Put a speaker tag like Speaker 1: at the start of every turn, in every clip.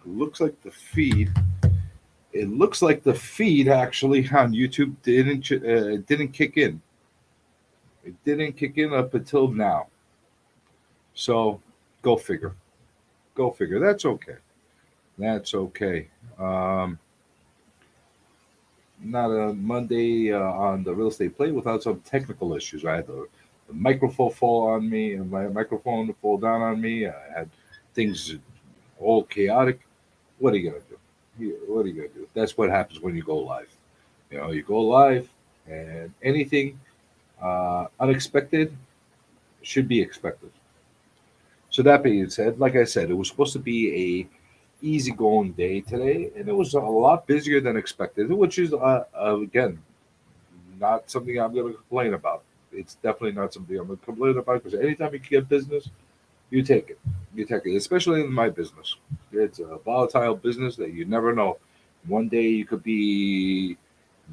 Speaker 1: looks like the feed. It looks like the feed actually on YouTube didn't kick in. It didn't kick in up until now. So go figure. Go figure. That's okay. That's okay. Um, Not a Monday on the real estate play without some technical issues. I had the microphone fall on me, and my microphone fall down on me. I had things all chaotic. What are you gonna do? What are you gonna do? That's what happens when you go live. You go live, and anything unexpected should be expected. So that being said, like I said, it was supposed to be a easygoing day today, and it was a lot busier than expected, which is again not something I'm going to complain about. It's definitely not something I'm going to complain about because anytime you can get business, you take it. You take it, especially in my business. It's a volatile business that you never know. One day you could be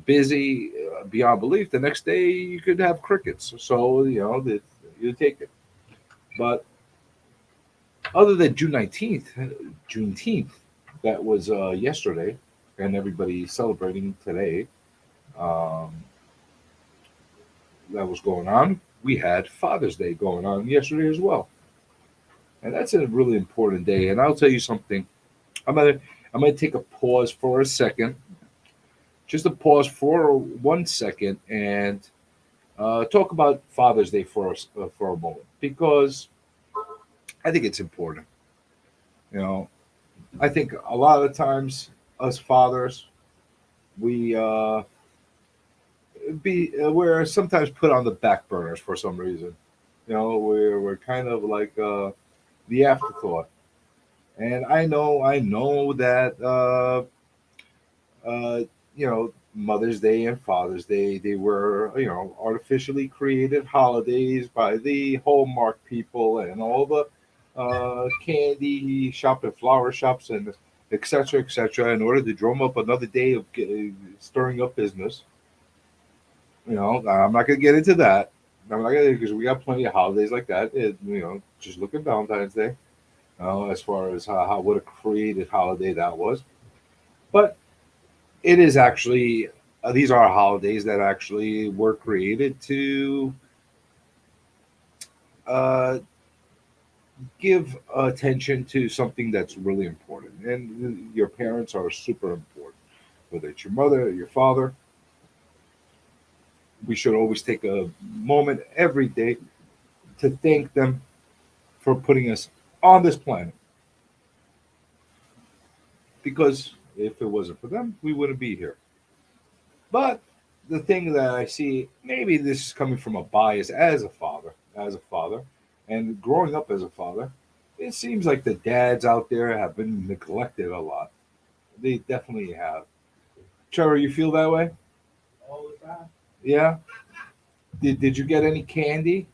Speaker 1: busy beyond belief. The next day you could have crickets. So you take it. But other than Juneteenth, that was yesterday, and everybody celebrating today. Um, that was going on. We had Father's Day going on yesterday as well, and that's a really important day. And I'll tell you something. I'm gonna take a pause for a second, just a pause for 1 second, and talk about Father's Day for a moment because I think it's important. You know, I think a lot of the times us fathers we we're sometimes put on the back burners for some reason. We're kind of like the afterthought. And I know that uh, Mother's Day and Father's Day, they were artificially created holidays by the Hallmark people and all the candy shop and flower shops and etc. etc. in order to drum up another day of stirring up business. I'm not gonna get into that. I'm not gonna because we got plenty of holidays like that. Just look at Valentine's Day. As far as how what a created holiday that was. But it is actually these are holidays that actually were created to uh, give attention to something that's really important, and your parents are super important. Whether it's your mother or your father, we should always take a moment every day to thank them for putting us on this planet. Because if it wasn't for them, we wouldn't be here. But the thing that I see, maybe this is coming from a bias as a father, and growing up as a father, it seems like the dads out there have been neglected a lot. They definitely have. Trevor, you feel that way?
Speaker 2: all the time.
Speaker 1: Yeah. Did you get any candy?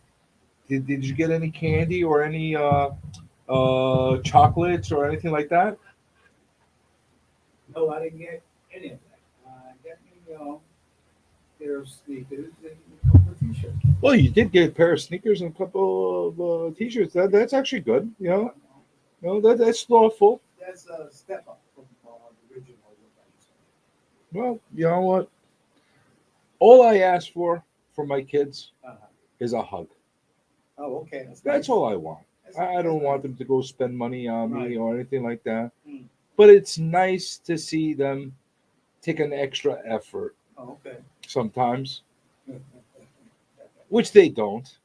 Speaker 1: Did you get any candy or any chocolates or anything like that?
Speaker 2: No, I didn't get any of that. I got me, pair of sneakers and a couple of t-shirts.
Speaker 1: Well, you did get a pair of sneakers and a couple of t-shirts. That's actually good. That's thoughtful.
Speaker 2: That's a step up from the original look I used
Speaker 1: Well, you know what? All I ask for my kids
Speaker 2: to have. Uh-huh.
Speaker 1: is a hug.
Speaker 2: Oh, okay, that's
Speaker 1: That's
Speaker 2: nice.
Speaker 1: all I want. I
Speaker 2: That's
Speaker 1: don't want
Speaker 2: nice.
Speaker 1: them to go spend money on me
Speaker 2: Right.
Speaker 1: or anything like that.
Speaker 2: Mm.
Speaker 1: But it's nice to see them take an extra effort
Speaker 2: Oh, okay.
Speaker 1: sometimes, which they don't.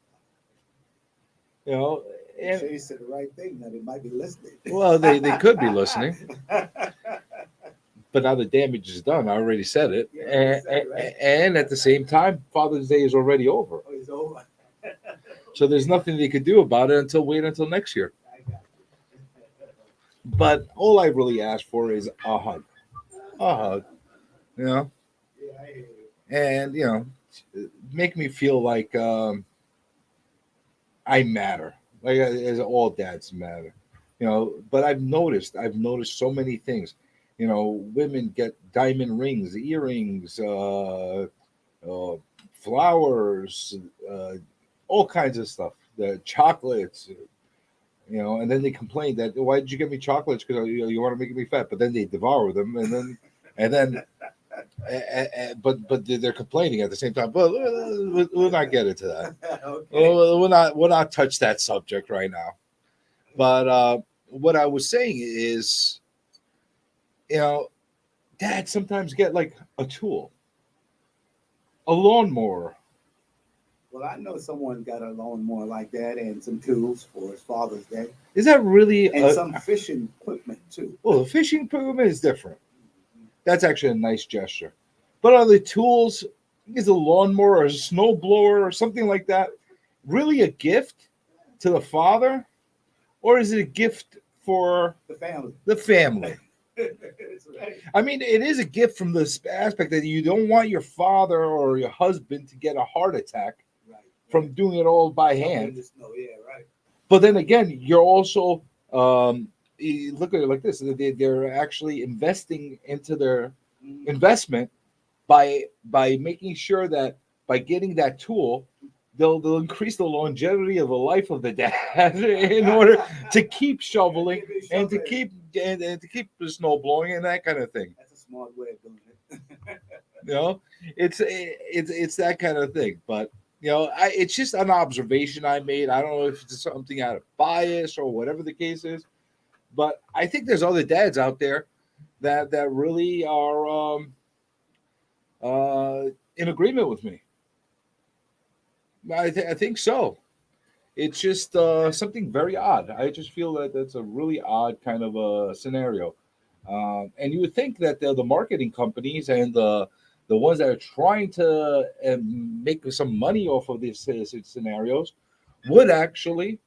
Speaker 1: You know,
Speaker 2: Make
Speaker 1: and
Speaker 2: sure you said the right thing. That it might be listening.
Speaker 1: well, they could be listening, but now the damage is done. I already said it,
Speaker 2: You already said it, right?
Speaker 1: and at the same time, Father's Day is already over.
Speaker 2: Oh, it's over.
Speaker 1: So there's nothing they could do about it until wait until next year.
Speaker 2: I got you.
Speaker 1: But all I really ask for is a hug, you know,
Speaker 2: Yeah, I hear you.
Speaker 1: and make me feel like I matter, like as all dads matter, But I've noticed so many things. Women get diamond rings, earrings, uh, flowers, all kinds of stuff. The chocolates, And then they complain that why did you get me chocolates because you want to make me fat, but then they devour them, and then but they're complaining at the same time. But we'll not get into that.
Speaker 2: Okay.
Speaker 1: We'll not touch that subject right now. But what I was saying is, dads sometimes get like a tool, a lawnmower.
Speaker 2: Well, I know someone got a lawnmower like that and some tools for his Father's Day
Speaker 1: Is that really
Speaker 2: and some fishing equipment too.
Speaker 1: well? The fishing equipment is different. That's actually a nice gesture. But are the tools, is a lawnmower or a snow blower or something like that, really a gift to the father, or is it a gift for
Speaker 2: The family.
Speaker 1: the family?
Speaker 2: That's right.
Speaker 1: I mean, it is a gift from this aspect that you don't want your father or your husband to get a heart attack
Speaker 2: Right.
Speaker 1: from doing it all by
Speaker 2: Something in
Speaker 1: hand.
Speaker 2: the snow. Yeah, right.
Speaker 1: But then again, you're also you look at it like this: they're actually investing into their
Speaker 2: Mhm.
Speaker 1: investment by making sure that by getting that tool, they'll increase the longevity of the life of the dad in order to keep shoveling
Speaker 2: Give it a
Speaker 1: and to
Speaker 2: shovel.
Speaker 1: keep the snow blowing and that kind of thing.
Speaker 2: That's a smart way of doing it.
Speaker 1: You know, it's that kind of thing. But it's just an observation I made. I don't know if it's something out of bias or whatever the case is, but I think there's other dads out there that really are in agreement with me. I think so. It's just something very odd. I just feel that that's a really odd kind of a scenario. And you would think that the marketing companies and the ones that are trying to make some money off of these scenarios would actually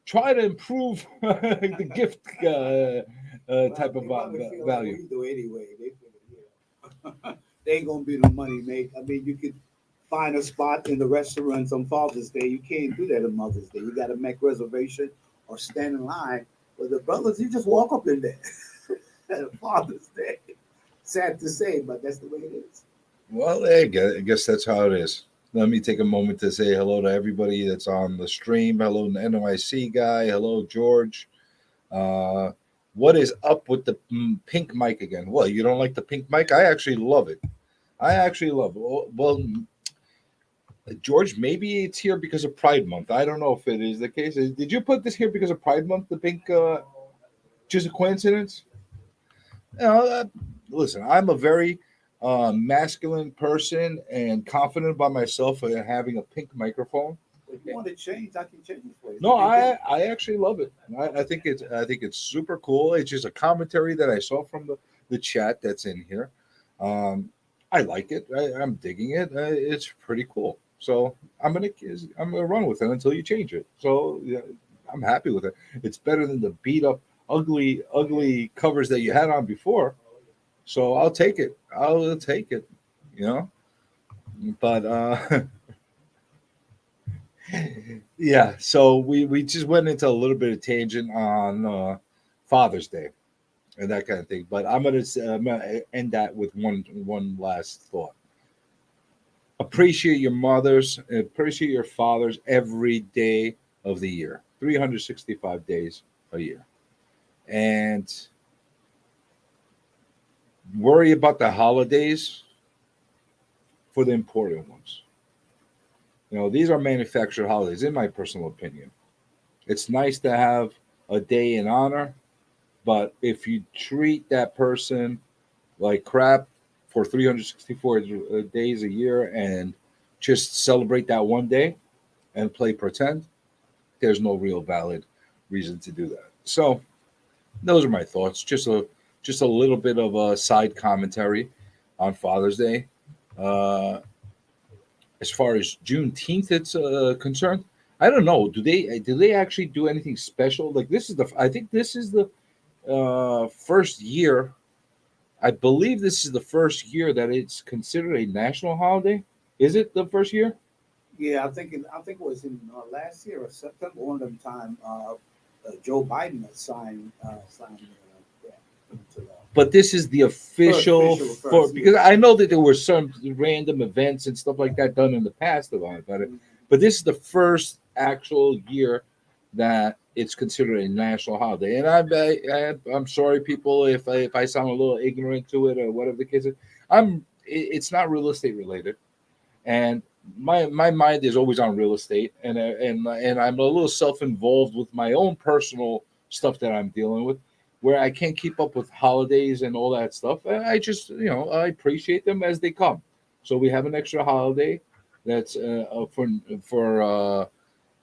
Speaker 1: try to improve the gift type
Speaker 2: Well,
Speaker 1: of
Speaker 2: they probably feel like
Speaker 1: value.
Speaker 2: we do anyway. They feel, they ain't gonna be no money make. I mean, you could find a spot in the restaurants on Father's Day. You can't do that on Mother's Day. You got to make reservation or stand in line. With the brothers, you just walk up in there at Father's Day. Sad to say, but that's the way it is.
Speaker 1: Well, I guess that's how it is. Let me take a moment to say hello to everybody that's on the stream. Hello, NYC guy. Hello, George. Uh, what is up with the pink mic again? Well, you don't like the pink mic? I actually love it. I actually love it. Well, George, maybe it's here because of Pride Month. I don't know if it is the case. Did you put this here because of Pride Month, the pink? Just a coincidence? Uh, Listen, I'm a very masculine person and confident about myself in having a pink microphone.
Speaker 2: If you want to change, I can change it for you.
Speaker 1: No, I actually love it. I think it's super cool. It's just a commentary that I saw from the chat that's in here. Um, I like it. I'm digging it. It's pretty cool. So I'm gonna run with it until you change it. So yeah, I'm happy with it. It's better than the beat up, ugly covers that you had on before. So I'll take it. I'll take it. You know. But yeah, so we just went into a little bit of tangent on Father's Day and that kind of thing. But I'm gonna end that with one last thought. Appreciate your mothers, appreciate your fathers every day of the year, 365 days a year, and worry about the holidays for the important ones. These are manufactured holidays, in my personal opinion. It's nice to have a day in honor, but if you treat that person like crap for 364 days a year and just celebrate that one day and play pretend, there's no real valid reason to do that. So those are my thoughts. Just a little bit of a side commentary on Father's Day. Uh, as far as Juneteenth it's concerned, I don't know. Do they actually do anything special? Like I think this is the first year. I believe this is the first year that it's considered a national holiday. Is it the first year?
Speaker 2: Yeah, I think it was in last year or September, one of them time. Joe Biden had signed yeah, into law.
Speaker 1: But this is the official
Speaker 2: Official
Speaker 1: for
Speaker 2: first,
Speaker 1: because
Speaker 2: yeah.
Speaker 1: I know that there were some random events and stuff like that done in the past about it, but this is the first actual year that it's considered a national holiday. And I'm sorry, people, if I sound a little ignorant to it or whatever the case is. It's not real estate related, and my mind is always on real estate, and I'm a little self involved with my own personal stuff that I'm dealing with, where I can't keep up with holidays and all that stuff. I just I appreciate them as they come. So we have an extra holiday that's for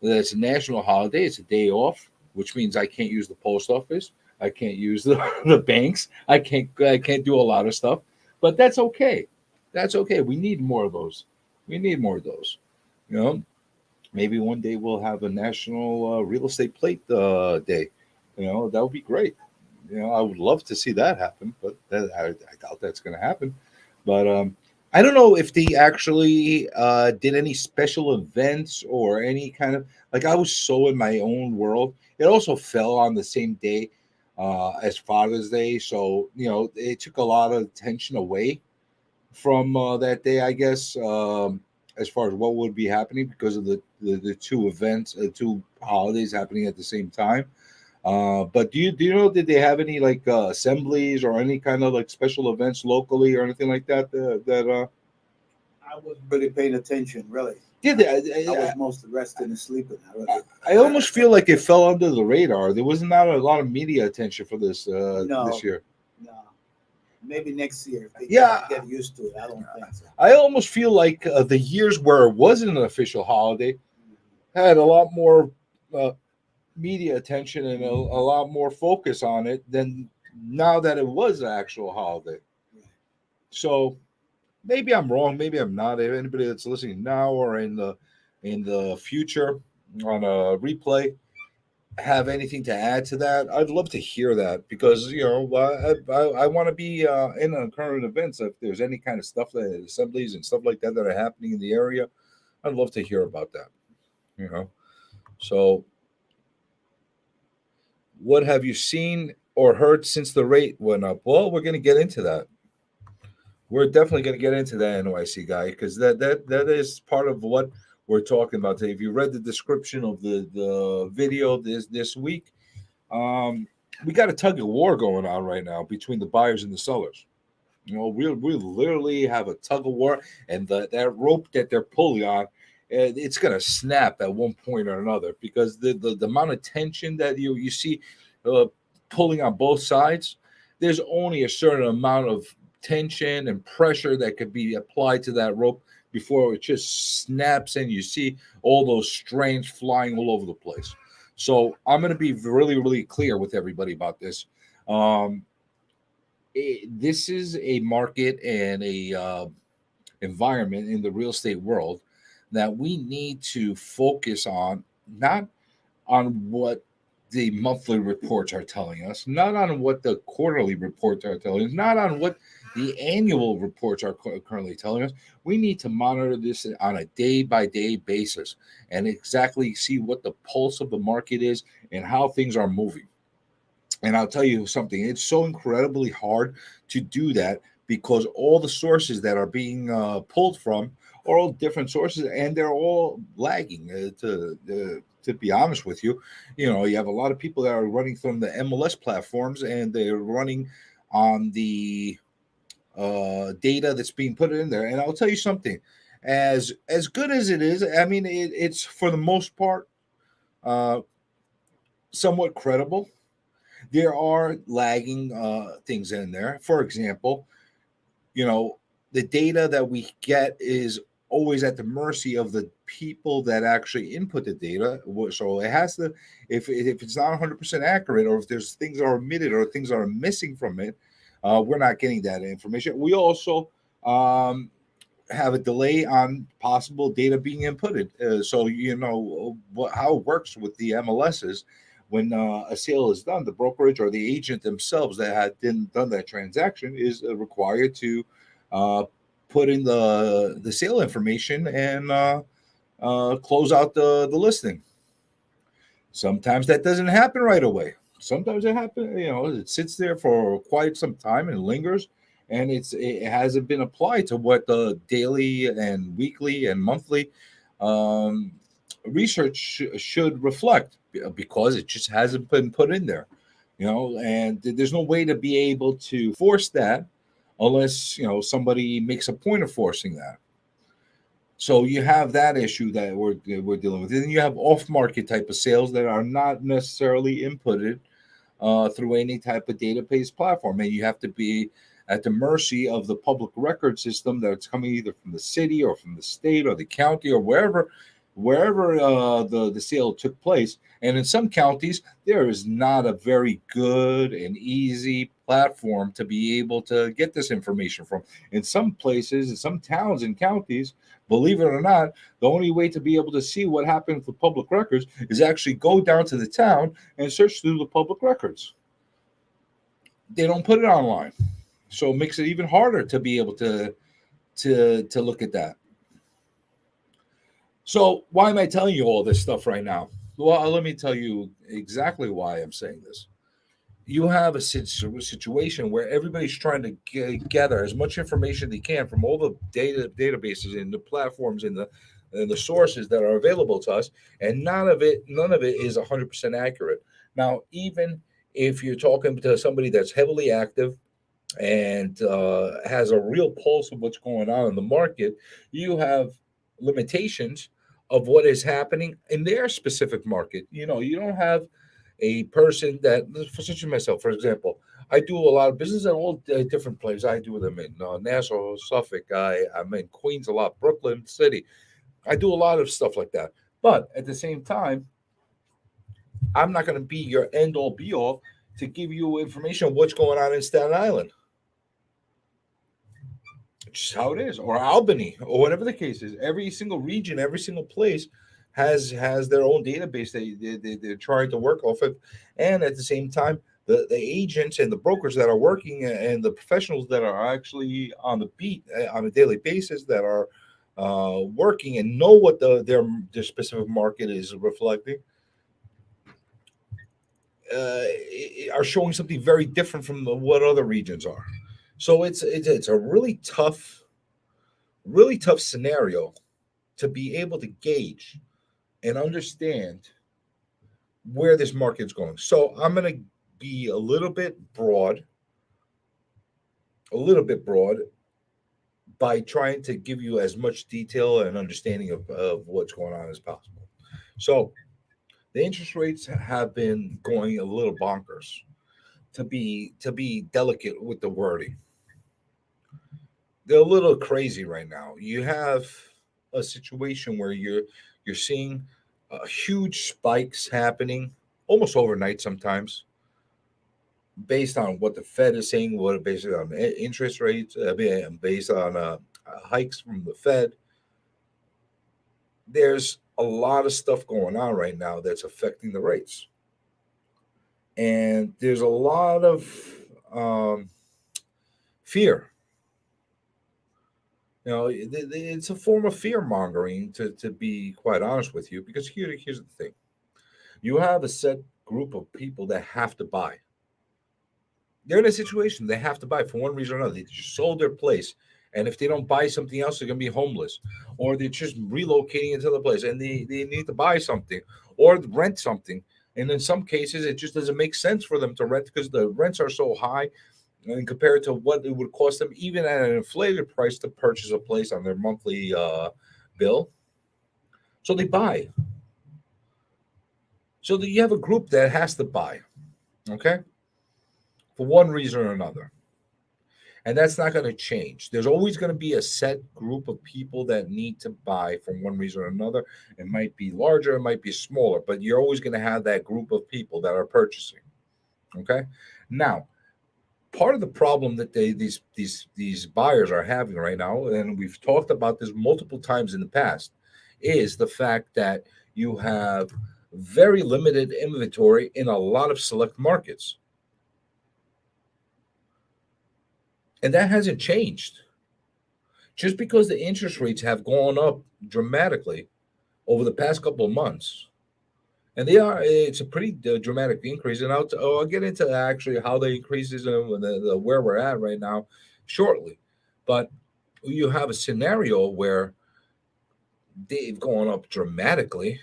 Speaker 1: that's a national holiday. It's a day off, which means I can't use the post office. I can't use the banks. I can't do a lot of stuff, but that's okay. That's okay. We need more of those. We need more of those. You know, maybe one day we'll have a national real estate plate day. That would be great. I would love to see that happen, but I doubt that's going to happen. But I don't know if they actually did any special events or any kind of like. I was so in my own world. It also fell on the same day as Father's Day, so it took a lot of attention away from that day, I guess, as far as what would be happening because of the two events, two holidays happening at the same time. But do you know, did they have any like assemblies or any kind of like special events locally or anything like that?
Speaker 2: I wasn't really paying attention, really.
Speaker 1: Did they?
Speaker 2: I was mostly resting and sleeping.
Speaker 1: I almost feel like it fell under the radar. There was not a lot of media attention for this
Speaker 2: No.
Speaker 1: this year.
Speaker 2: No, maybe next year if they
Speaker 1: Yeah.
Speaker 2: get used to it. I don't think so.
Speaker 1: I almost feel like the years where it wasn't an official holiday had a lot more media attention and a lot more focus on it than now that it was an actual holiday. So maybe I'm wrong, maybe I'm not. If anybody that's listening now or in the future on a replay have anything to add to that, I'd love to hear that because I want to be in on current events. If there's any kind of stuff that assemblies and stuff like that that are happening in the area, I'd love to hear about that. So what have you seen or heard since the rate went up? Well, we're going to get into that. We're definitely going to get into that NYC guy because that is part of what we're talking about today. If you read the description of the video this week, we got a tug of war going on right now between the buyers and the sellers. We literally have a tug of war, and that rope that they're pulling on, it's going to snap at one point or another because the amount of tension that you see pulling on both sides, there's only a certain amount of tension and pressure that could be applied to that rope before it just snaps and you see all those strands flying all over the place. So I'm going to be really, really clear with everybody about this. This is a market and a environment in the real estate world that we need to focus on, not on what the monthly reports are telling us, not on what the quarterly reports are telling us, not on what the annual reports are currently telling us. We need to monitor this on a day-by-day basis and exactly see what the pulse of the market is and how things are moving. And I'll tell you something, it's so incredibly hard to do that because all the sources that are being pulled from are all different sources and they're all lagging. To be honest with you, you have a lot of people that are running from the MLS platforms and they're running on the data that's being put in there. And I'll tell you something, as good as it is, I mean, it's for the most part somewhat credible. There are lagging things in there. For example, the data that we get is always at the mercy of the people that actually input the data. So it has to, if it's not 100% accurate, or if there's things that are omitted or things that are missing from it, we're not getting that information. We also have a delay on possible data being inputted. So how it works with the MLSs. When a sale is done, the brokerage or the agent themselves that had done that transaction is required to put in the sale information and close out the listing. Sometimes that doesn't happen right away. Sometimes it happens, it sits there for quite some time and lingers, and it hasn't been applied to what the daily and weekly and monthly research should reflect. because it just hasn't been put in there, and there's no way to be able to force that unless somebody makes a point of forcing that. So you have that issue that we're dealing with. And then you have off-market type of sales that are not necessarily inputted through any type of database platform, and you have to be at the mercy of the public record system that's coming either from the city or from the state or the county or wherever the sale took place. And in some counties, there is not a very good and easy platform to be able to get this information from. In some places, in some towns and counties, believe it or not, the only way to be able to see what happened with the public records is actually go down to the town and search through the public records. They don't put it online. So it makes it even harder to be able to look at that. So why am I telling you all this stuff right now? Well, let me tell you exactly why I'm saying this. You have a situation where everybody's trying to gather as much information they can from all the databases and the platforms and the sources that are available to us, and none of it is 100% accurate. Now, even if you're talking to somebody that's heavily active and has a real pulse of what's going on in the market, you have limitations of what is happening in their specific market. You don't have a person that, for such as myself, for example, I do a lot of business at all different places. I do them in Nassau, Suffolk. I'm in Queens a lot, Brooklyn City. I do a lot of stuff like that. But at the same time, I'm not going to be your end all be all to give you information on what's going on in Staten Island. Just how it is, or Albany, or whatever the case is. Every single region, every single place has their own database they're trying to work off of, and at the same time, the agents and the brokers that are working and the professionals that are actually on the beat on a daily basis that are working and know what their specific market is reflecting are showing something very different from what other regions are. So it's a really tough scenario to be able to gauge and understand where this market's going. So I'm going to be a little bit broad by trying to give you as much detail and understanding of what's going on as possible. So the interest rates have been going a little bonkers, to be delicate with the wording. They're a little crazy right now. You have a situation where you're seeing huge spikes happening almost overnight sometimes, based on what the Fed is saying, what based on interest rates, based on hikes from the Fed. There's a lot of stuff going on right now that's affecting the rates, and there's a lot of fear. It's a form of fear mongering, to be quite honest with you, because here's the thing. You have a set group of people that have to buy. They're in a situation they have to buy for one reason or another. They just sold their place, and if they don't buy something else, they're going to be homeless, or they're just relocating into the place, and they need to buy something or rent something. And in some cases, it just doesn't make sense for them to rent because the rents are so high, and compared to what it would cost them, even at an inflated price, to purchase a place on their monthly bill. So they buy. So that you have a group that has to buy, okay, for one reason or another. And that's not going to change. There's always going to be a set group of people that need to buy for one reason or another. It might be larger, it might be smaller, but you're always going to have that group of people that are purchasing, okay? Now, part of the problem that these buyers are having right now, and we've talked about this multiple times in the past, is the fact that you have very limited inventory in a lot of select markets. And that hasn't changed. Just because the interest rates have gone up dramatically over the past couple of months, and it's a pretty dramatic increase. And I'll get into actually how the increases and where we're at right now shortly. But you have a scenario where they've gone up dramatically,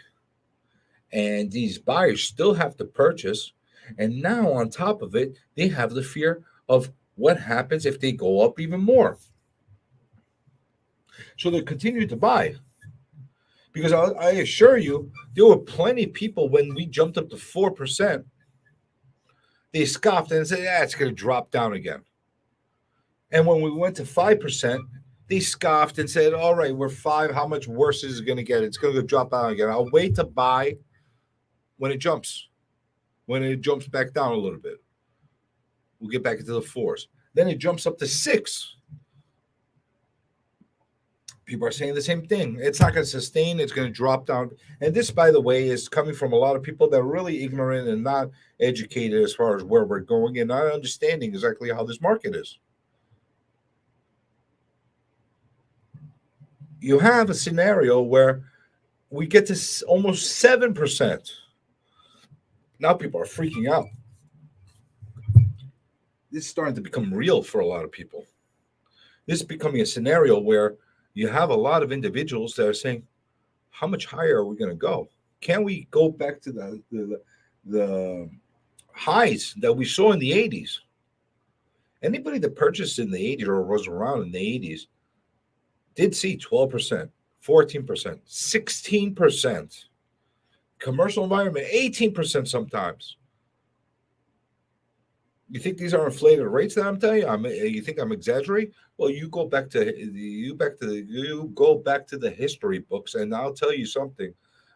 Speaker 1: And these buyers still have to purchase. And now, on top of it, they have the fear of what happens if they go up even more. So they continue to buy. Because I assure you, there were plenty of people when we jumped up to 4%, they scoffed and said, yeah, it's going to drop down again. And when we went to 5%, they scoffed and said, all right, we're 5. How much worse is it going to get? It's going to drop down again. I'll wait to buy when it jumps back down a little bit. We'll get back into the 4s. Then it jumps up to 6. People are saying the same thing. It's not going to sustain. It's going to drop down. And this, by the way, is coming from a lot of people that are really ignorant and not educated as far as where we're going and not understanding exactly how this market is. You have a scenario where we get to almost 7%. Now people are freaking out. This is starting to become real for a lot of people. This is becoming a scenario where you have a lot of individuals that are saying, how much higher are we going to go? Can we go back to the highs that we saw in the 80s? Anybody that purchased in the 80s or was around in the 80s did see 12%, 14%, 16%. Commercial environment, 18% sometimes. You think these are inflated rates that I'm telling you? You think I'm exaggerating? Well, you go back to the history books, and I'll tell you something.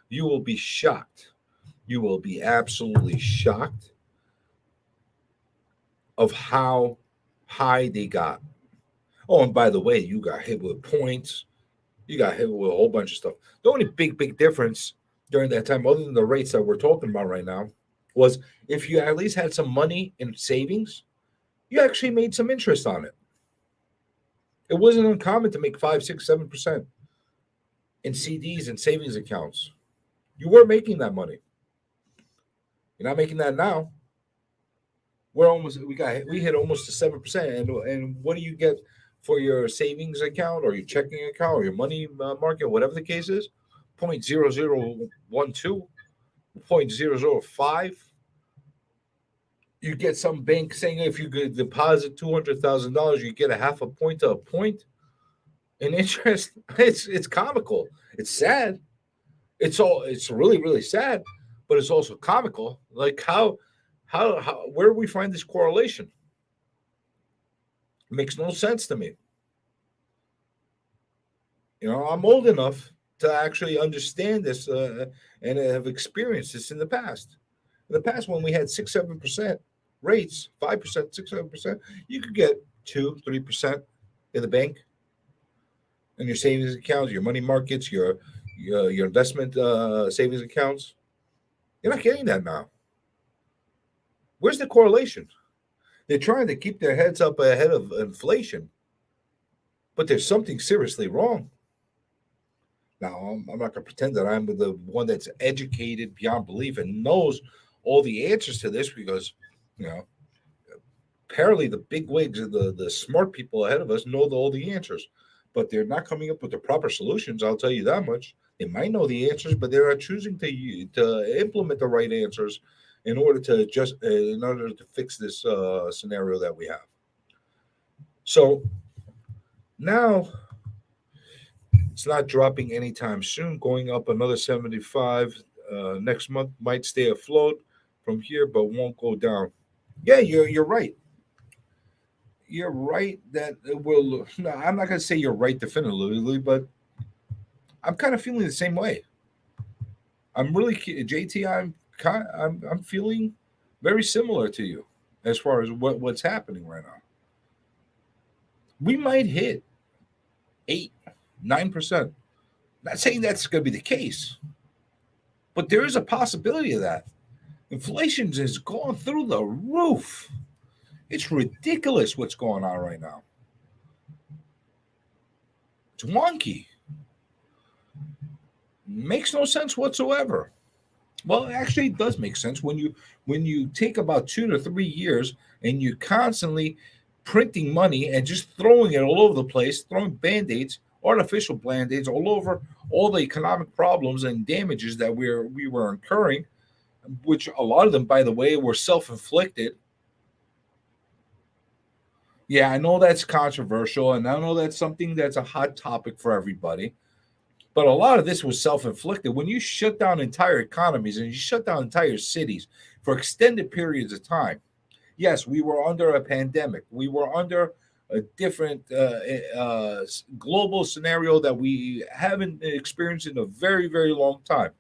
Speaker 1: You will be shocked. You will be absolutely shocked of how high they got. Oh, and by the way, you got hit with points. You got hit with a whole bunch of stuff. The only big difference during that time, other than the rates that we're talking about right now, was if you at least had some money in savings, you actually made some interest on it. It wasn't uncommon to make 5, 6, 7% in CDs and savings accounts. You were making that money. You're not making that now. We hit almost to 7%. And what do you get for your savings account or your checking account or your money market, whatever the case is? 0.0012, 0.005. You get some bank saying if you could deposit $200,000, you get a half a point to a point in interest. It's comical. It's sad. It's really sad, but it's also comical. Like how where do we find this correlation? It makes no sense to me. I'm old enough to actually understand this and have experienced this in the past. In the past, when we had 6, 7% rates, 5%, 6, 7%, you could get 2, 3% in the bank, in your savings accounts, your money markets, your investment savings accounts. You're not getting that now. Where's the correlation? They're trying to keep their heads up ahead of inflation, but there's something seriously wrong. Now, I'm not going to pretend that I'm the one that's educated beyond belief and knows all the answers to this because, apparently the big wigs and the smart people ahead of us know all the answers, but they're not coming up with the proper solutions. I'll tell you that much. They might know the answers, but they're not choosing to implement the right answers in order to fix this scenario that we have. So now it's not dropping anytime soon, going up another 75 next month, might stay afloat from here, but won't go down. Yeah, you're right. You're right that it will. No, I'm not going to say you're right definitively, but I'm kind of feeling the same way. I'm really, JT, I'm feeling very similar to you as far as what's happening right now. We might hit 8, 9%. Not saying that's going to be the case, but there is a possibility of that. Inflation has gone through the roof. It's ridiculous what's going on right now. It's wonky. Makes no sense whatsoever. Well, actually, it does make sense when you take about 2 to 3 years and you're constantly printing money and just throwing it all over the place, throwing Band-Aids. artificial band-aids all over all the economic problems and damages that we were incurring, which a lot of them, by the way, were self-inflicted. Yeah, I know that's controversial, and I know that's something that's a hot topic for everybody. But a lot of this was self-inflicted. When you shut down entire economies and you shut down entire cities for extended periods of time, yes, we were under a pandemic. We were under a different global scenario that we haven't experienced in a very, very long time.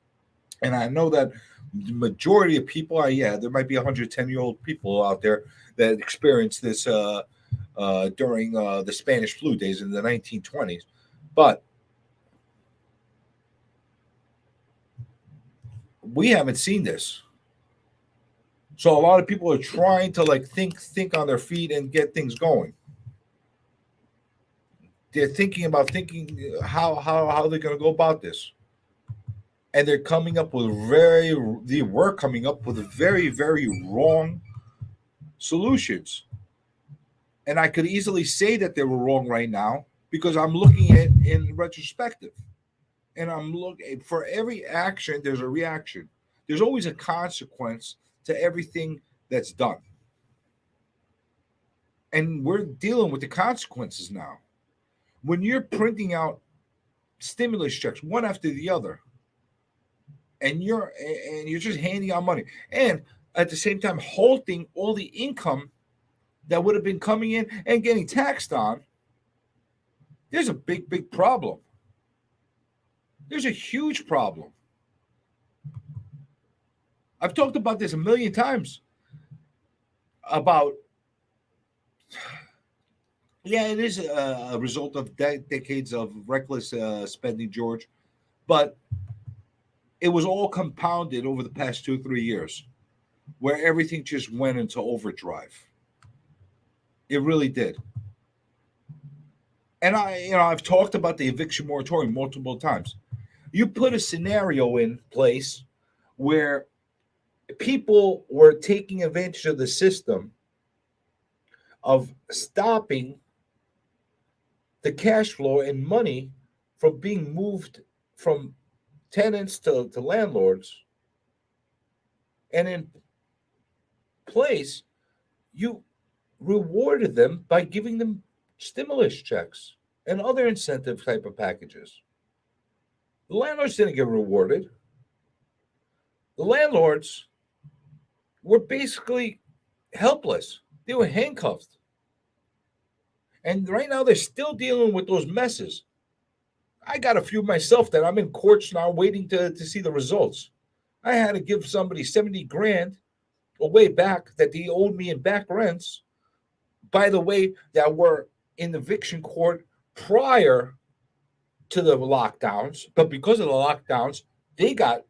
Speaker 1: And I know that the majority of people, yeah, there might be 110-year-old people out there that experienced this during the Spanish flu days in the 1920s. But we haven't seen this. So a lot of people are trying to like think on their feet and get things going. They're thinking how they're going to go about this, and they were coming up with very, very wrong solutions. And I could easily say that they were wrong right now because I'm looking at it in retrospective, and I'm looking for every action. There's a reaction. There's always a consequence to everything that's done, and we're dealing with the consequences now. When you're printing out stimulus checks one after the other, and you're just handing out money, and at the same time halting all the income that would have been coming in and getting taxed on, there's a big problem. There's a huge problem. I've talked about this a million times about, yeah, it is a result of decades of reckless spending, George, but it was all compounded over the past 2-3 years where everything just went into overdrive. It really did. And I've talked about the eviction moratorium multiple times. You put a scenario in place where people were taking advantage of the system of stopping the cash flow and money from being moved from tenants to landlords. And in place, you rewarded them by giving them stimulus checks and other incentive type of packages. The landlords didn't get rewarded. The landlords were basically helpless. They were handcuffed. And right now they're still dealing with those messes. I got a few myself that I'm in courts now waiting to see the results. I had to give somebody 70 grand a way back that they owed me in back rents, by the way, that were in eviction court prior to the lockdowns. But because of the lockdowns, they got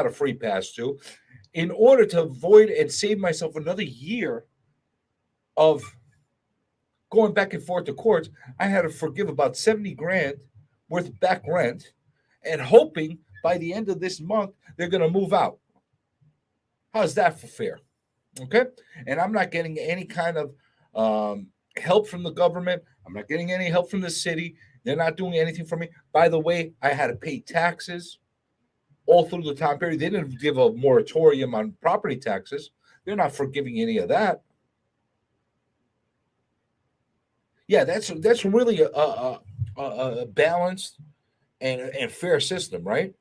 Speaker 1: a free pass too. In order to avoid and save myself another year of going back and forth to courts, I had to forgive about 70 grand worth of back rent and hoping by the end of this month they're going to move out. How's that for fair? Okay. And I'm not getting any kind of help from the government. I'm not getting any help from the city. They're not doing anything for me. By the way, I had to pay taxes all through the time period. They didn't give a moratorium on property taxes. They're not forgiving any of that. Yeah, that's really a balanced and fair system, right?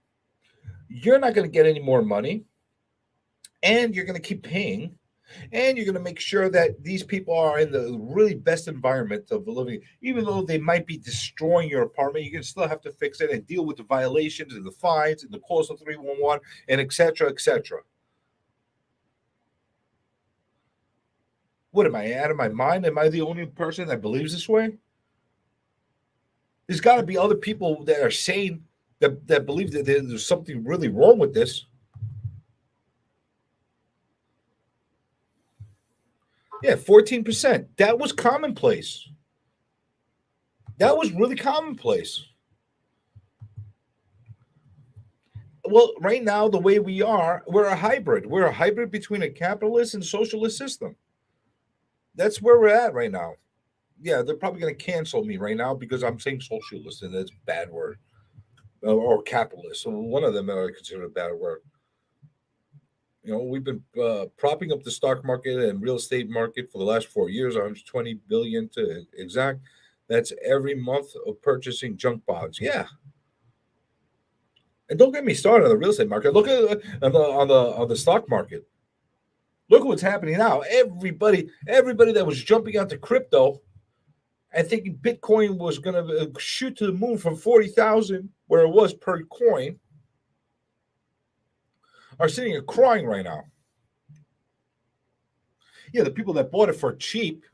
Speaker 1: You're not going to get any more money, and you're going to keep paying, and you're going to make sure that these people are in the really best environment of living. Even though they might be destroying your apartment, you're going to still have to fix it and deal with the violations and the fines and the calls of 311 and et cetera, et cetera. What am I out of my mind? Am I the only person that believes this way? There's got to be other people that are sane that believe that there's something really wrong with this. Yeah, 14%. That was commonplace. That was really commonplace. Well, right now, the way we are, we're a hybrid. We're a hybrid between a capitalist and socialist system. That's where we're at right now. yeah, they're probably going to cancel me right now because I'm saying socialist, and that's a bad word, or capitalist. So one of them I consider a bad word. We've been propping up the stock market and real estate market for the last 4 years, 120 billion to exact. That's every month of purchasing junk bonds. Yeah, and don't get me started on the real estate market. Look at on the stock market. Look at what's happening now. Everybody that was jumping out to crypto and thinking Bitcoin was going to shoot to the moon from 40,000, where it was per coin, are sitting and crying right now. Yeah, the people that bought it for cheap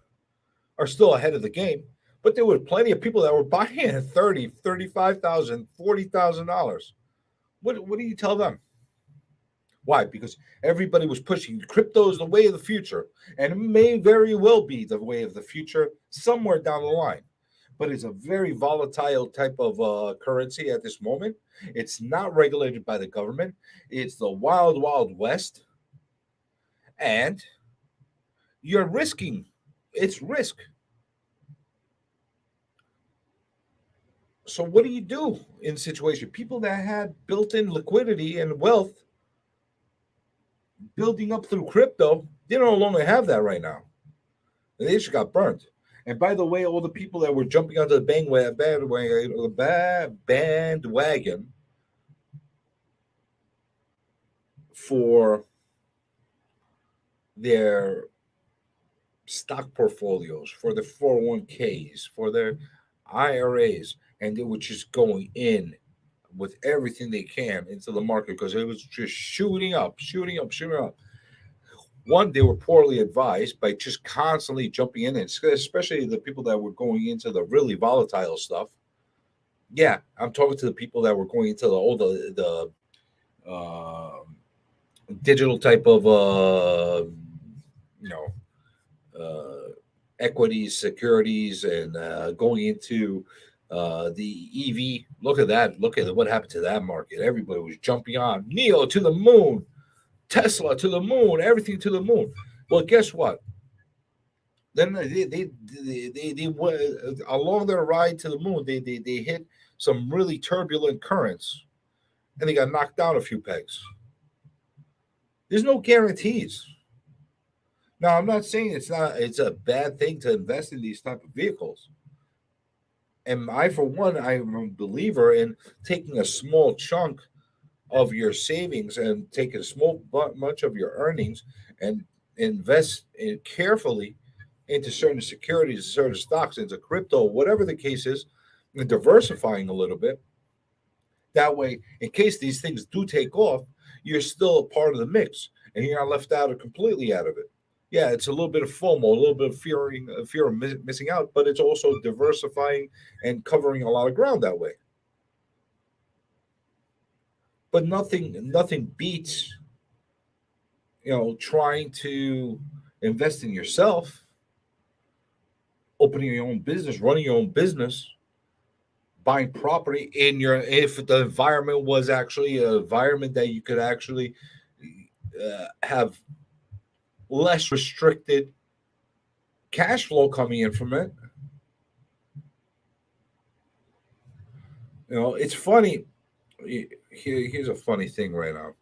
Speaker 1: are still ahead of the game, but there were plenty of people that were buying it at $30,000, $35,000, $40,000. What do you tell them? Why? Because everybody was pushing crypto is the way of the future, and it may very well be the way of the future somewhere down the line. But it's a very volatile type of currency at this moment. It's not regulated by the government. It's the wild, wild west, and you're risking. It's risk. So what do you do in a situation? People that had built-in liquidity and wealth building up through crypto, they no longer have that right now. They just got burnt. And by the way, all the people that were jumping onto the bandwagon for their stock portfolios, for their 401ks, for their IRAs, and they were just going in with everything they can into the market because it was just shooting up. One, they were poorly advised by just constantly jumping in, and especially the people that were going into the really volatile stuff. Yeah, I'm talking to the people that were going into the digital type of equities, securities, and going into the EV. Look at that. Look at what happened to that market. Everybody was jumping on NEO to the moon, Tesla to the moon, everything to the moon. Well, guess what? Then they went along their ride to the moon. They hit some really turbulent currents, and they got knocked down a few pegs. There's no guarantees. Now, I'm not saying it's a bad thing to invest in these type of vehicles. And I, for one, I'm a believer in taking a small chunk of your savings and take a small much of your earnings and invest carefully into certain securities, certain stocks, into crypto, whatever the case is, and diversifying a little bit. That way, in case these things do take off, you're still a part of the mix and you're not left out or completely out of it. Yeah, it's a little bit of FOMO, a little bit of fear of missing out, but it's also diversifying and covering a lot of ground that way. But nothing beats, trying to invest in yourself, opening your own business, running your own business, buying property if the environment was actually an environment that you could actually have less restricted cash flow coming in from it. It's funny. Here's a funny thing right now.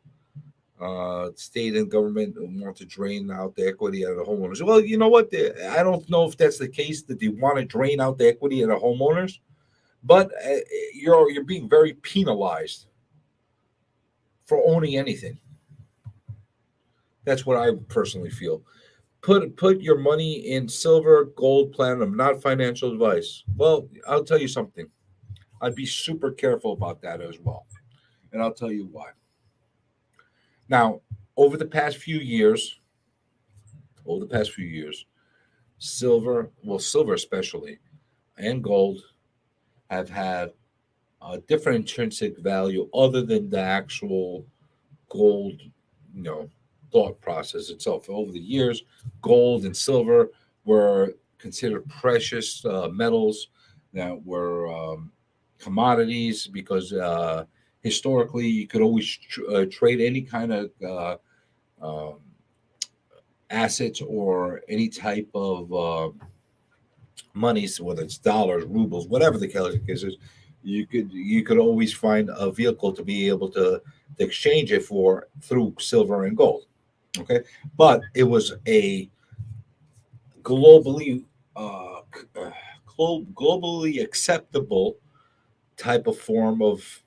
Speaker 1: State and government want to drain out the equity out of the homeowners. Well, you know what? I don't know if that's the case, that they want to drain out the equity of the homeowners, but you're being very penalized for owning anything. That's what I personally feel. Put your money in silver, gold, platinum, not financial advice. Well, I'll tell you something. I'd be super careful about that as well. And I'll tell you why. Now, over the past few years, silver especially, and gold have had a different intrinsic value other than the actual gold, thought process itself. Over the years, gold and silver were considered precious metals that were commodities because historically you could always trade any kind of assets or any type of
Speaker 3: monies, whether it's dollars, rubles, whatever the case is, you could always find a vehicle to be able to exchange it for through silver and gold. Okay, but it was a globally globally acceptable type of form of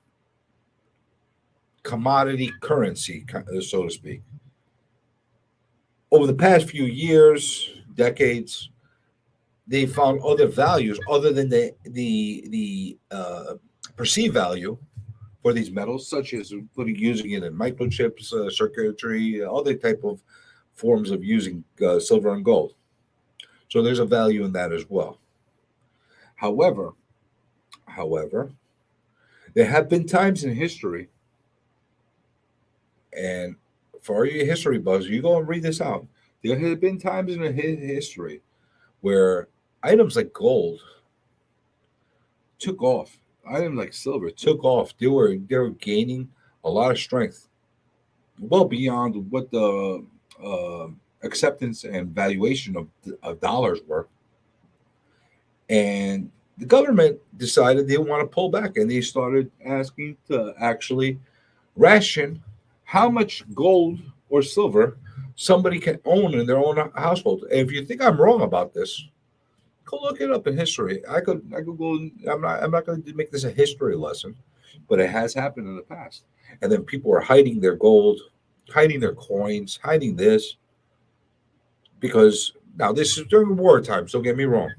Speaker 3: commodity currency, so to speak. Over the past few years, decades, they found other values other than the perceived value for these metals, such as using it in microchips, circuitry, other type of forms of using silver and gold. So there's a value in that as well. However, however, there have been times in history, and for all your history buffs, you go and read this out. There have been times in history where items like gold took off. Items like silver took off. They were gaining a lot of strength, well beyond what the acceptance and valuation of dollars were. And the government decided they want to pull back, and they started asking to actually ration how much gold or silver somebody can own in their own household. And if you think I'm wrong about this, go look it up in history. I could go. I'm not going to make this a history lesson, but it has happened in the past. And then people are hiding their gold, hiding their coins, hiding this because now this is during war times. Don't get me wrong.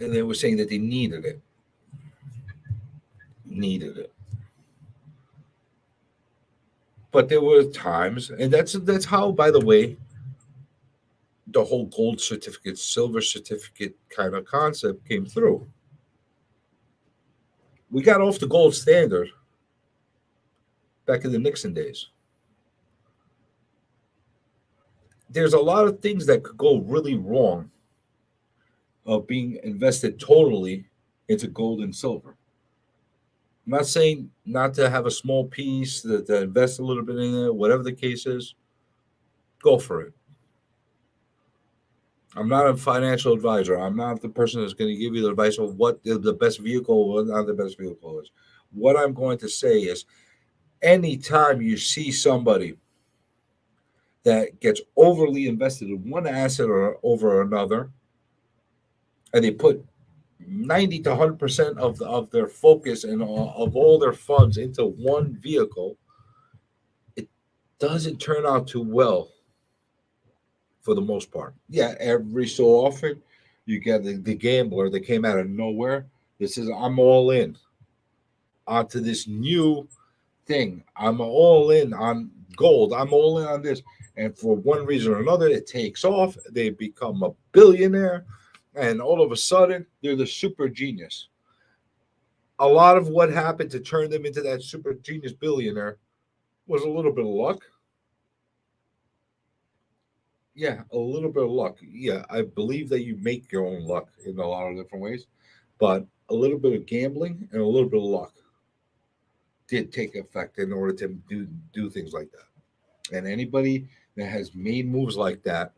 Speaker 3: And they were saying that they needed it. But there were times, and that's how, by the way, the whole gold certificate, silver certificate kind of concept came through. We got off the gold standard back in the Nixon days. There's a lot of things that could go really wrong of being invested totally into gold and silver. I'm not saying not to have a small piece, to invest a little bit in it, whatever the case is, go for it. I'm not a financial advisor. I'm not the person that's going to give you the advice of what the best vehicle, what not the best vehicle is. What I'm going to say is anytime you see somebody that gets overly invested in one asset or over another, and they put 90 to 100% of their focus and of all their funds into one vehicle, it doesn't turn out too well for the most part. Yeah, every so often you get the gambler that came out of nowhere that says, I'm all in onto this new thing. I'm all in on gold. I'm all in on this. And for one reason or another, it takes off. They become a billionaire. And all of a sudden, they're the super genius. A lot of what happened to turn them into that super genius billionaire was a little bit of luck. Yeah, a little bit of luck. Yeah, I believe that you make your own luck in a lot of different ways, but a little bit of gambling and a little bit of luck did take effect in order to do things like that. And anybody that has made moves like that,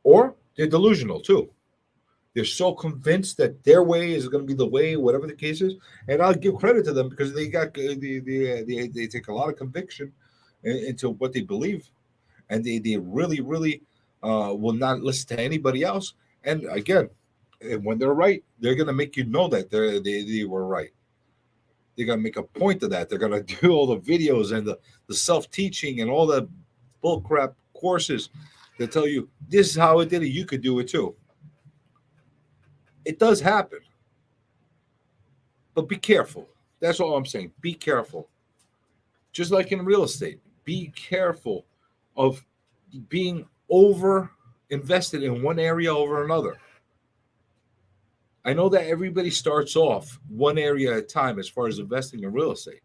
Speaker 3: or they're delusional too. They're so convinced that their way is going to be the way, whatever the case is. And I'll give credit to them because they take a lot of conviction into what they believe, and they really will not listen to anybody else. And again, when they're right, they're going to make you know that they were right. They're going to make a point of that. They're going to do all the videos and the self-teaching and all the bullcrap courses that tell you this is how it did it. You could do it too. It does happen. But be careful. That's all I'm saying. Be careful. Just like in real estate, be careful of being over invested in one area over another. I know that everybody starts off one area at a time as far as investing in real estate.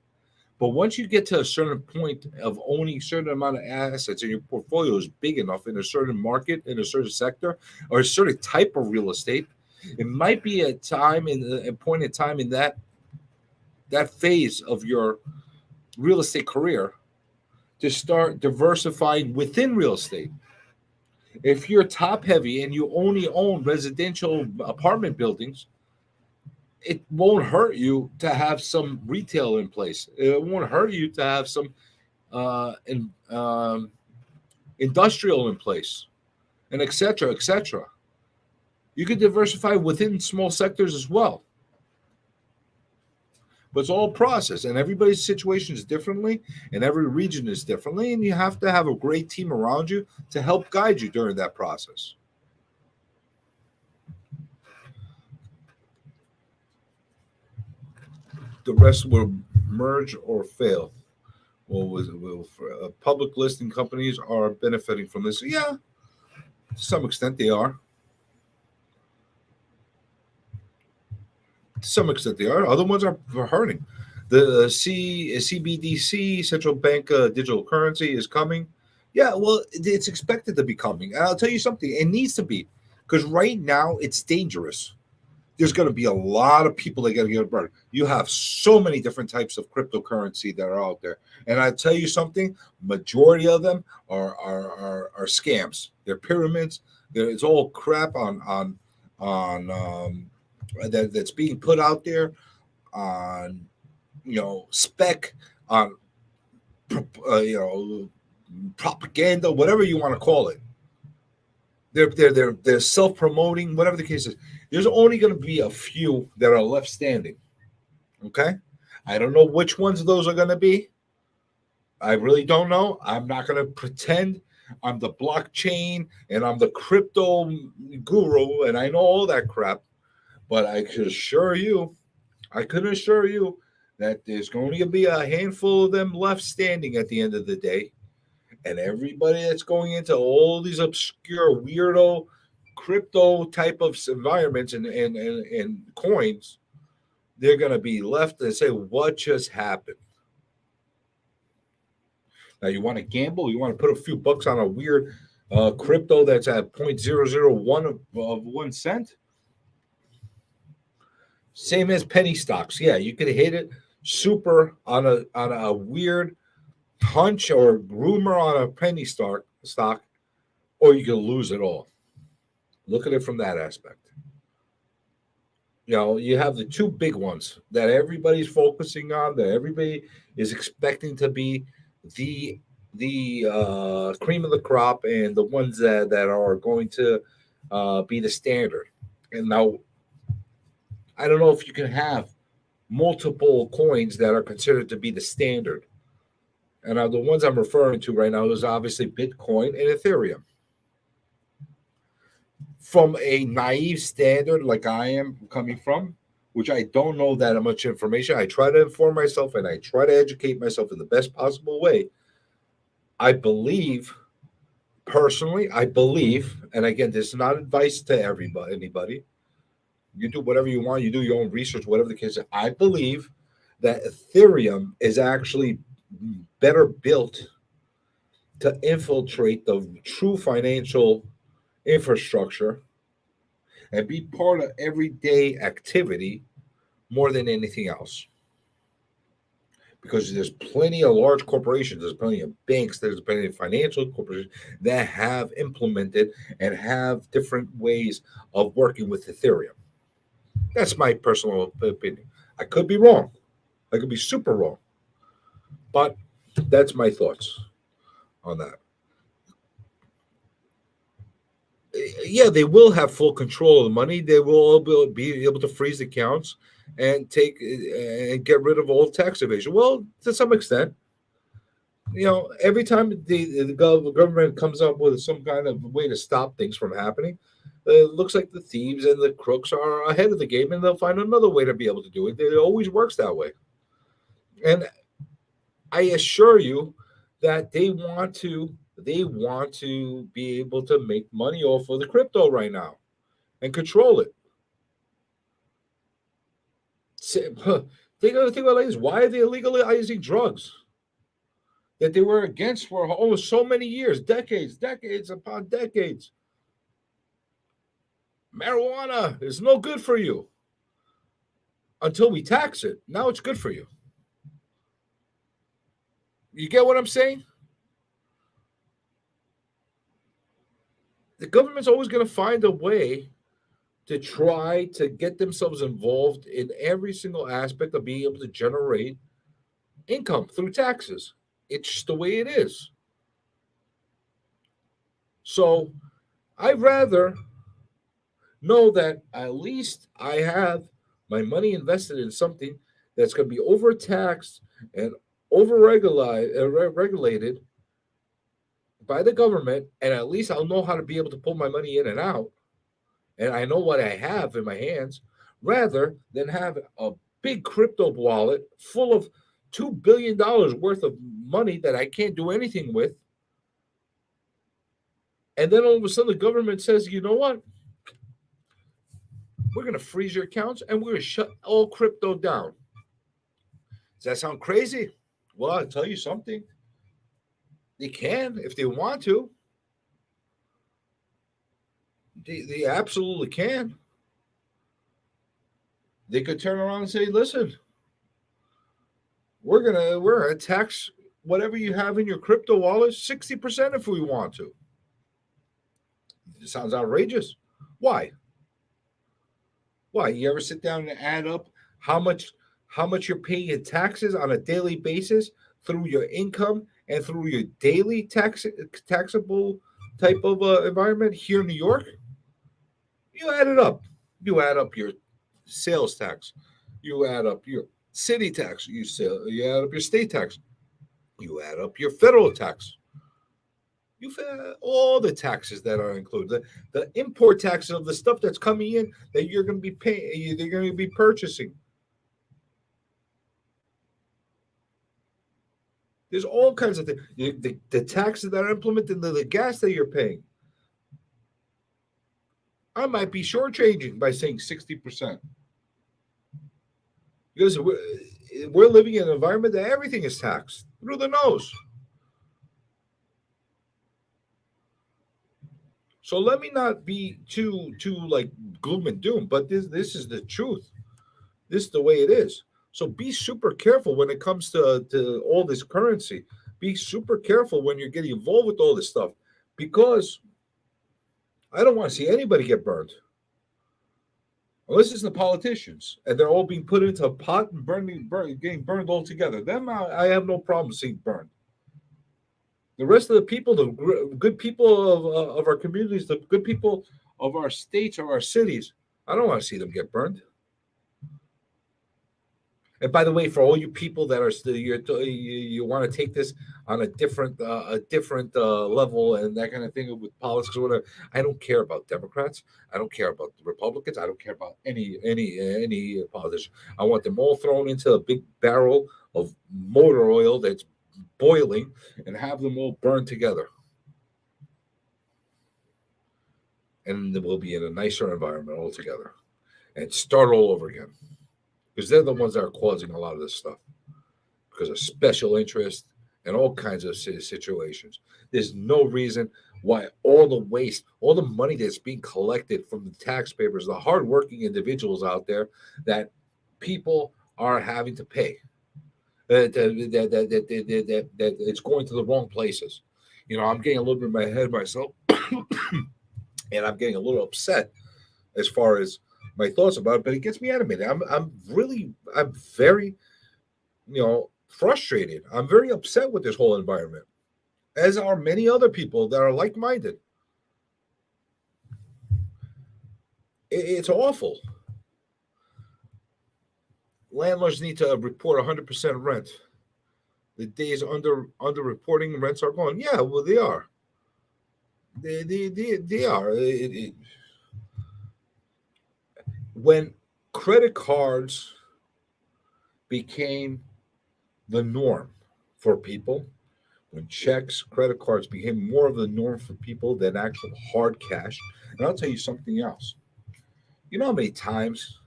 Speaker 3: But once you get to a certain point of owning a certain amount of assets and your portfolio is big enough in a certain market, in a certain sector, or a certain type of real estate, it might be a point in time in that phase of your real estate career to start diversifying within real estate. If you're top heavy and you only own residential apartment buildings, it won't hurt you to have some retail in place. It won't hurt you to have some industrial in place, and et cetera, et cetera. You could diversify within small sectors as well. But it's all process, and everybody's situation is differently, and every region is differently, and you have to have a great team around you to help guide you during that process. The rest will merge or fail. Public listing companies are benefiting from this? Yeah, to some extent they are. To some extent they are. Other ones are hurting. The CBDC, central bank digital currency, is coming. Yeah, well, it's expected to be coming. And I'll tell you something, it needs to be, because right now it's dangerous. There's going to be a lot of people that are going to get burned. You have so many different types of cryptocurrency that are out there, and I tell you something: majority of them are scams. They're pyramids. It's all crap on that's being put out there on spec on propaganda, whatever you want to call it. They're self-promoting, whatever the case is. There's only going to be a few that are left standing. Okay? I don't know which ones of those are going to be. I really don't know. I'm not going to pretend I'm the blockchain and I'm the crypto guru and I know all that crap. But I can assure you that there's going to be a handful of them left standing at the end of the day. And everybody that's going into all these obscure, weirdo, crypto type of environments and coins, they're going to be left and say, what just happened? Now, you want to gamble? You want to put a few bucks on a weird crypto that's at 0.001 of 1 cent? Same as penny stocks. Yeah, you could hit it super on a weird hunch or rumor on a penny stock, or you can lose it all. Look at it from that aspect. You have the two big ones that everybody's focusing on, that everybody is expecting to be the cream of the crop, and the ones that are going to be the standard. And now, I don't know if you can have multiple coins that are considered to be the standard. And the ones I'm referring to right now is obviously Bitcoin and Ethereum. From a naive standard like I am coming from, which I don't know that much information, I try to inform myself and I try to educate myself in the best possible way. I believe, personally, and again, this is not advice to anybody. You do whatever you want. You do your own research, whatever the case is. I believe that Ethereum is actually better built to infiltrate the true financial infrastructure and be part of everyday activity more than anything else. Because there's plenty of large corporations, there's plenty of banks, there's plenty of financial corporations that have implemented and have different ways of working with Ethereum. That's my personal opinion. I could be wrong. I could be super wrong. But that's my thoughts on that. Yeah, they will have full control of the money. They will be able to freeze accounts and get rid of all tax evasion. Well, to some extent, every time the government comes up with some kind of way to stop things from happening, it looks like the thieves and the crooks are ahead of the game, and they'll find another way to be able to do it. It always works that way. And I assure you that they want to be able to make money off of the crypto right now and control it. Think about it like this. Why are they legalizing drugs that they were against for almost so many years, decades upon decades? Marijuana is no good for you until we tax it. Now it's good for you. You get what I'm saying? the government's always going to find a way to try to get themselves involved in every single aspect of being able to generate income through taxes. It's just the way it is. So I'd rather know that at least I have my money invested in something that's going to be overtaxed and regulated by the government, and at least I'll know how to be able to pull my money in and out, and I know what I have in my hands, rather than have a big crypto wallet full of $2 billion worth of money that I can't do anything with. And then all of a sudden, the government says, you know what? We're going to freeze your accounts and we're going to shut all crypto down. Does that sound crazy? Well, I'll tell you something. They can if they want to. They absolutely can. They could turn around and say, listen, we're gonna tax whatever you have in your crypto wallet 60% if we want to. It sounds outrageous. Why? Why? You ever sit down and add up how much you're paying in taxes on a daily basis through your income and through your daily taxable type of environment here in New York? You add it up. You add up your sales tax. You add up your city tax. You add up your state tax. You add up your federal tax. You all the taxes that are included. The import taxes of the stuff that's coming in that you're going to be paying. They're going to be purchasing. There's all kinds of things. The taxes that are implemented, the gas that you're paying. I might be shortchanging by saying 60%. Because we're living in an environment that everything is taxed through the nose. So let me not be too like gloom and doom, but this is the truth. This is the way it is. So be super careful when it comes to all this currency. Be super careful when you're getting involved with all this stuff, because I don't want to see anybody get burned. Unless it's the politicians and they're all being put into a pot and getting burned all together. Then I have no problem seeing burned. The rest of the people, the good people of our communities, the good people of our states or our cities, I don't want to see them get burned. And by the way, for all you people that are still you want to take this on a different level and that kind of thing with politics or whatever, I don't care about Democrats. I don't care about the Republicans. I don't care about any politician. I want them all thrown into a big barrel of motor oil that's boiling and have them all burned together. And then we'll be in a nicer environment altogether and start all over again. Because they're the ones that are causing a lot of this stuff because of special interest and all kinds of situations. There's no reason why all the waste, all the money that's being collected from the taxpayers, the hardworking individuals out there that people are having to pay, that it's going to the wrong places. You know, I'm getting a little bit in my head myself, and I'm getting a little upset as far as my thoughts about it, but it gets me animated. I'm very, frustrated. I'm very upset with this whole environment, as are many other people that are like-minded. It's awful. Landlords need to report 100% rent. The days under reporting rents are gone. Yeah, well, they are. They are. When credit cards became the norm for people, when checks, credit cards became more of the norm for people than actual hard cash. And I'll tell you something else. You know how many times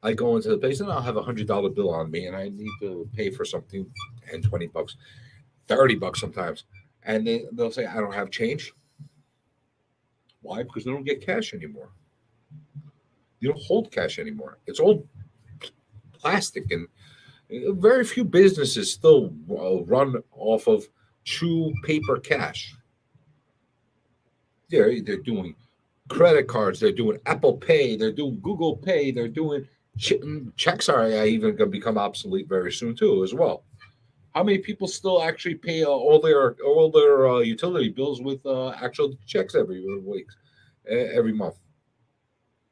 Speaker 3: I go into the place and I'll have $100 bill on me and I need to pay for something, and $20, $30 sometimes. And they'll say, I don't have change. Why? Because they don't get cash anymore. You don't hold cash anymore. It's all plastic, and very few businesses still run off of true paper cash. They're doing credit cards, they're doing Apple Pay, they're doing Google Pay, they're doing checks are even going to become obsolete very soon too as well. How many people still actually pay all their utility bills with actual checks every week, every month?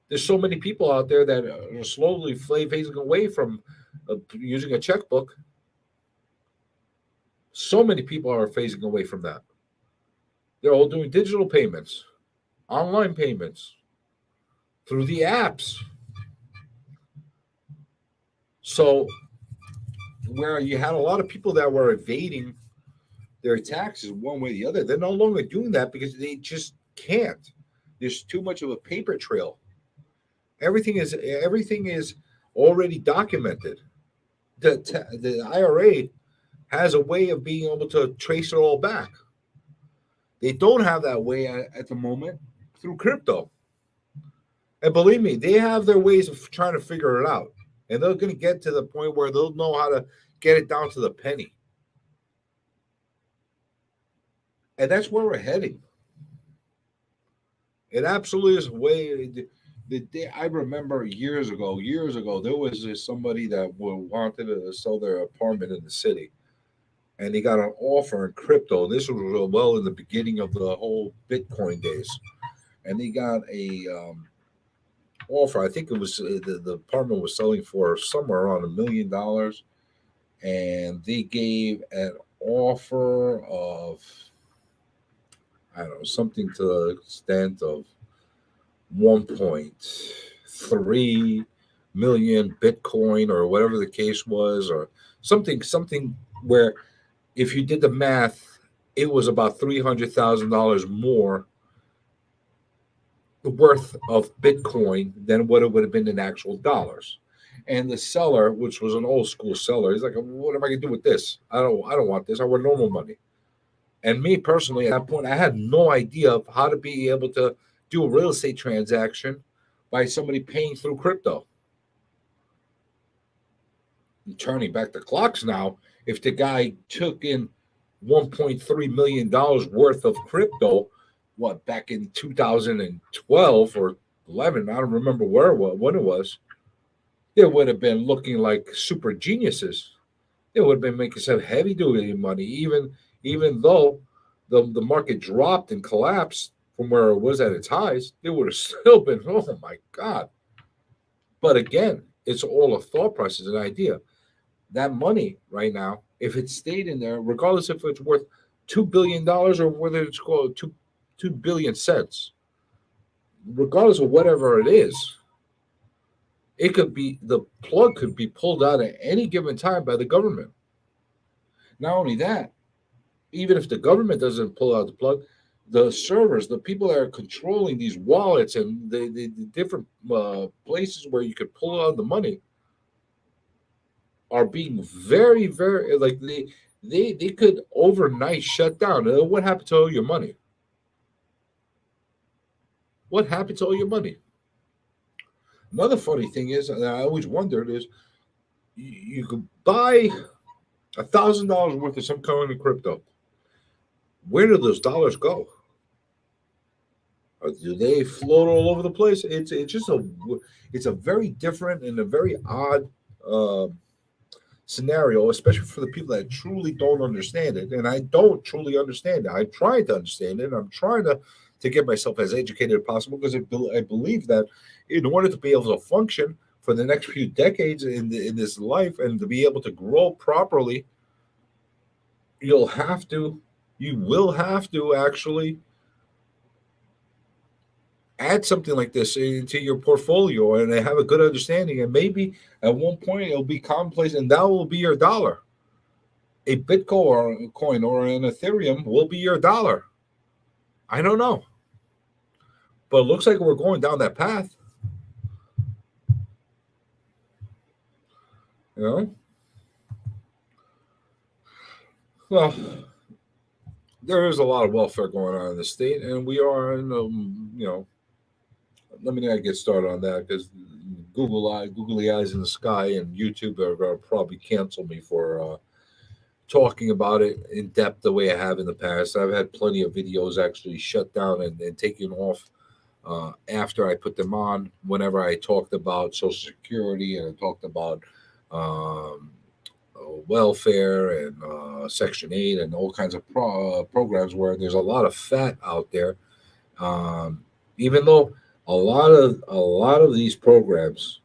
Speaker 3: There's so many people out there that are slowly phasing away from using a checkbook. So many people are phasing away from that. They're all doing digital payments, online payments through the apps. So, where you had a lot of people that were evading their taxes one way or the other, they're no longer doing that because they just can't. There's too much of a paper trail. Everything is already documented. The IRA has a way of being able to trace it all back. They don't have that way at the moment through crypto. And believe me, they have their ways of trying to figure it out. And they're going to get to the point where they'll know how to get it down to the penny. And that's where we're heading. It absolutely is way. I remember years ago, there was somebody that wanted to sell their apartment in the city. And he got an offer in crypto. This was well in the beginning of the whole Bitcoin days. And he got a offer. I think it was the apartment was selling for somewhere around $1 million. And they gave an offer of, I don't know, something to the extent of 1.3 million Bitcoin or whatever the case was, or something where if you did the math, it was about $300,000 more worth of Bitcoin than what it would have been in actual dollars. And the seller, which was an old school seller, he's like, "What am I gonna do with this? I don't want this. I want normal money." And me personally, at that point, I had no idea of how to be able to do a real estate transaction by somebody paying through crypto. And turning back the clocks now, if the guy took in $1.3 million worth of crypto, back in 2012 or 11, I don't remember when it was, they would have been looking like super geniuses. They would have been making some heavy duty money, even though the market dropped and collapsed from where it was at its highs. They would have still been, oh my God. But again, it's all a thought process, an idea. That money right now, if it stayed in there, regardless if it's worth $2 billion or whether it's called 2 billion cents, regardless of whatever it is, it could be, the plug could be pulled out at any given time by the government. Not only that, even if the government doesn't pull out the plug, the servers, the people that are controlling these wallets and the different places where you could pull out the money are being very, very, like they could overnight shut down. What happened to all your money? What happened to all your money? Another funny thing is, and I always wondered, is you could buy $1,000 worth of some kind of crypto. Where do those dollars go? Or do they float all over the place? It's just a very different and a very odd scenario, especially for the people that truly don't understand it. And I don't truly understand it. I'm trying to understand it. I'm trying to get myself as educated as possible because I believe that in order to be able to function for the next few decades in this life and to be able to grow properly, you will have to actually add something like this into your portfolio and have a good understanding. And maybe at one point it'll be commonplace and that will be your dollar. A Bitcoin or an Ethereum will be your dollar. I don't know. But it looks like we're going down that path. You know? Well, there is a lot of welfare going on in the state, and we are in, let me not get started on that because googly eyes in the sky and YouTube are going to probably cancel me for talking about it in depth the way I have in the past. I've had plenty of videos actually shut down and taken off after I put them on. Whenever I talked about Social Security and I talked about um, welfare and Section 8 and all kinds of programs where there's a lot of fat out there. Even though a lot of these programs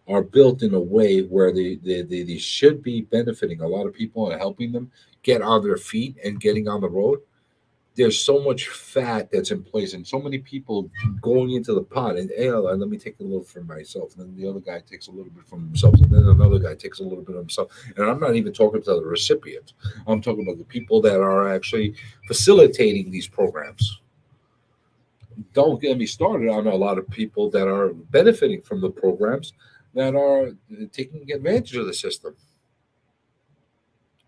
Speaker 3: are built in a way where they should be benefiting a lot of people and helping them get on their feet and getting on the road. There's so much fat that's in place and so many people going into the pot and hey, let me take a little for myself, and then the other guy takes a little bit from himself, and then another guy takes a little bit of himself. And I'm not even talking to the recipients, I'm talking about the people that are actually facilitating these programs. Don't get me started on a lot of people that are benefiting from the programs that are taking advantage of the system.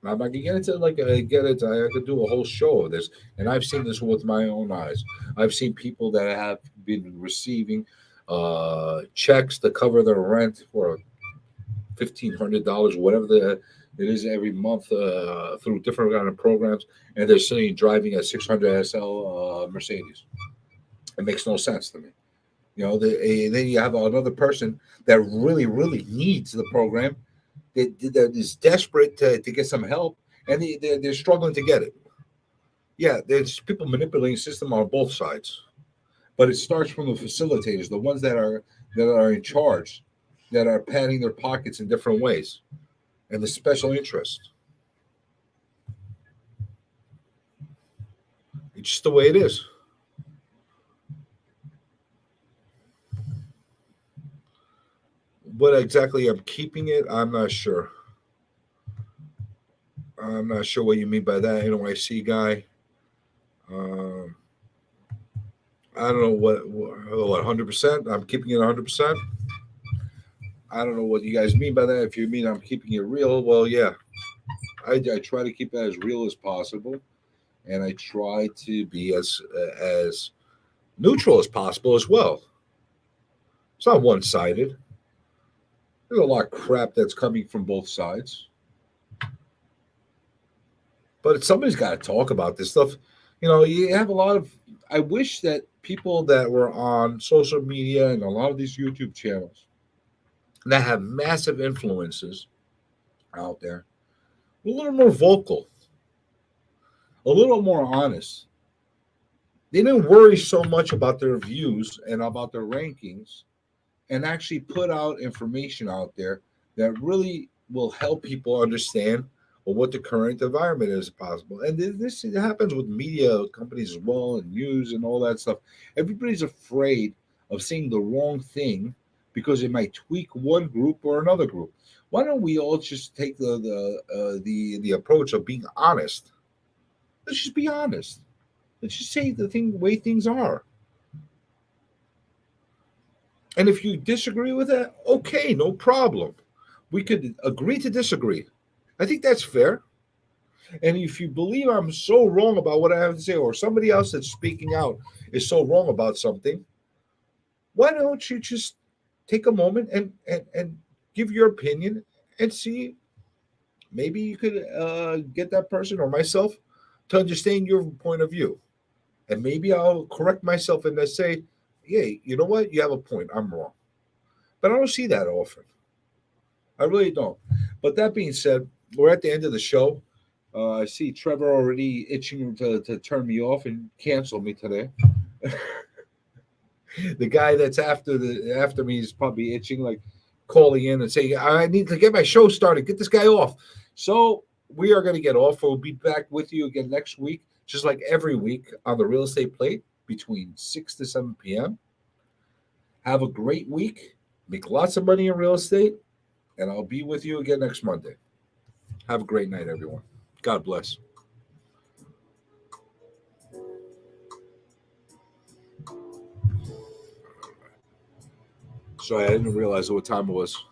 Speaker 3: I'm not gonna get into like get it. I could do a whole show of this, and I've seen this with my own eyes. I've seen people that have been receiving checks to cover their rent for $1,500, whatever it is every month through different kind of programs, and they're sitting driving a 600 SL Mercedes. It makes no sense to me. Then you have another person that really, really needs the program that is desperate to get some help, and they're struggling to get it. Yeah, there's people manipulating the system on both sides, but it starts from the facilitators, the ones that are in charge, that are padding their pockets in different ways, and the special interest. It's just the way it is. What exactly I'm keeping it, I'm not sure. I'm not sure what you mean by that, NYC guy. Um, I don't know what 100%. I'm keeping it 100%. I don't know what you guys mean by that. If you mean I'm keeping it real, well, yeah, I try to keep it as real as possible, and I try to be as neutral as possible as well. It's not one sided. There's a lot of crap that's coming from both sides, but somebody's got to talk about this stuff. You have a lot of. I wish that people that were on social media and a lot of these YouTube channels that have massive influences out there were a little more vocal, a little more honest. They didn't worry so much about their views and about their rankings, and actually put out information out there that really will help people understand what the current environment is possible. And this happens with media companies as well, and news and all that stuff. Everybody's afraid of saying the wrong thing because it might tweak one group or another group. Why don't we all just take the approach of being honest? Let's just be honest. Let's just say the way things are. And if you disagree with that, okay, no problem. We could agree to disagree. I think that's fair. And if you believe I'm so wrong about what I have to say, or somebody else that's speaking out is so wrong about something, why don't you just take a moment and give your opinion and see, maybe you could get that person or myself to understand your point of view. And maybe I'll correct myself and say, yeah, you know what? You have a point. I'm wrong. But I don't see that often. I really don't. But that being said, we're at the end of the show. I see Trevor already itching to turn me off and cancel me today. The guy that's after me is probably itching, like calling in and saying, I need to get my show started. Get this guy off. So we are going to get off. We'll be back with you again next week, just like every week on the Real Estate Plate between 6 to 7 p.m. Have a great week. Make lots of money in real estate. And I'll be with you again next Monday. Have a great night, everyone. God bless. Sorry, I didn't realize what time it was.